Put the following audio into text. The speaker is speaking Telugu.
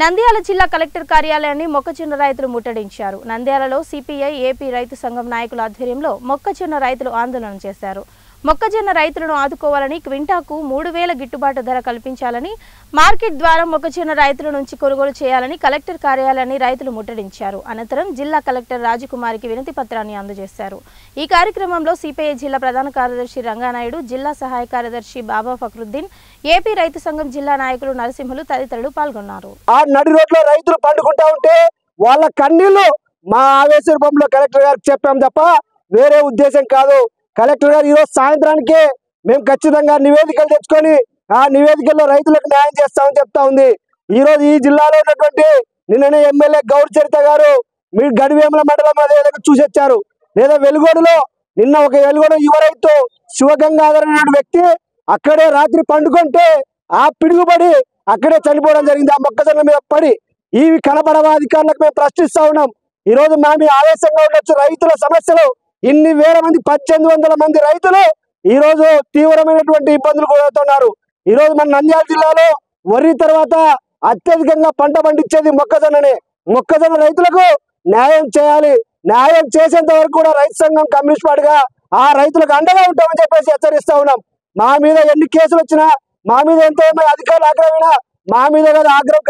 నంద్యాల జిల్లా కలెక్టర్ కార్యాలయాన్ని మొక్కజొన్న రైతులు ముట్టడించారు. నంద్యాలలో సిపిఐ ఏపీ రైతు సంఘం నాయకుల ఆధ్వర్యంలో మొక్కజొన్న రైతులు ఆందోళన చేశారు. మొక్కజొన్న రైతులను ఆదుకోవాలని క్వింటాకు 3000 గిట్టుబాటు ధర కల్పించాలని, మార్కెట్ ద్వారా మొక్కజొన్న రైతుల నుంచి కొనుగోలు చేయాలని కలెక్టర్ కార్యాలయాన్ని రైతులు ముట్టడించారు. అనంతరం జిల్లా కలెక్టర్ రాజకుమారికి వినతి పత్రాన్ని అందజేశారు. ఈ కార్యక్రమంలో సిపిఐ జిల్లా ప్రధాన కార్యదర్శి రంగానాయుడు, జిల్లా సహాయ కార్యదర్శి బాబా ఫక్రుద్దీన్, ఏపీ రైతు సంఘం జిల్లా నాయకులు నరసింహులు తదితరులు పాల్గొన్నారు. ఆ నడి రోడ్లో రైతులు పండుకుంటా ఉంటే వాళ్ళ కన్నీళ్లు మా ఆవేశ రూపంలో కలెక్టర్ గారికి చెప్పాం తప్ప వేరే ఉద్దేశం కాదు. కలెక్టర్ గారు ఈరోజు సాయంత్రానికి మేము ఖచ్చితంగా నివేదికలు తెచ్చుకొని ఆ నివేదికల్లో రైతులకు న్యాయం చేస్తామని చెప్తా ఉంది. ఈ రోజు ఈ జిల్లాలో ఉన్నటువంటి నిన్ననే ఎమ్మెల్యే గౌర్ చరిత గారు మీరు గడివేముల మండలం అదే చూసొచ్చారు. లేదా వెలుగోడులో నిన్న ఒక వెలుగోడు యువ రైతు శివగంగాధర్ అనే వ్యక్తి అక్కడే రాత్రి పండుకుంటే ఆ పిడుగుబడి అక్కడే చనిపోవడం జరిగింది. ఆ మొక్కజొన్న మీద పడి ఇవి కనబడవ అధికారులకు మేము ప్రశ్నిస్తా ఉన్నాం. ఈ రోజు మేము ఆవేశంగా ఉండొచ్చు. రైతుల సమస్యలు ఇన్ని వేల మంది 1800 మంది రైతులు ఈ రోజు తీవ్రమైనటువంటి ఇబ్బందులు గురవుతున్నారు. ఈ రోజు మన నంద్యాల జిల్లాలో వరి తర్వాత అత్యధికంగా పంట పండించేది మొక్కజొన్ననే. మొక్కజొన్న రైతులకు న్యాయం చేయాలి. న్యాయం చేసేంత వరకు కూడా రైతు సంఘం కమ్యూనిస్ట్ పార్టీగా ఆ రైతులకు అండగా ఉంటామని చెప్పేసి హెచ్చరిస్తా ఉన్నాం. మా మీద ఎన్ని కేసులు వచ్చినా, మా మీద ఎంతో అధికారులు ఆగ్రహమైనా మా మీద ఆగ్రహం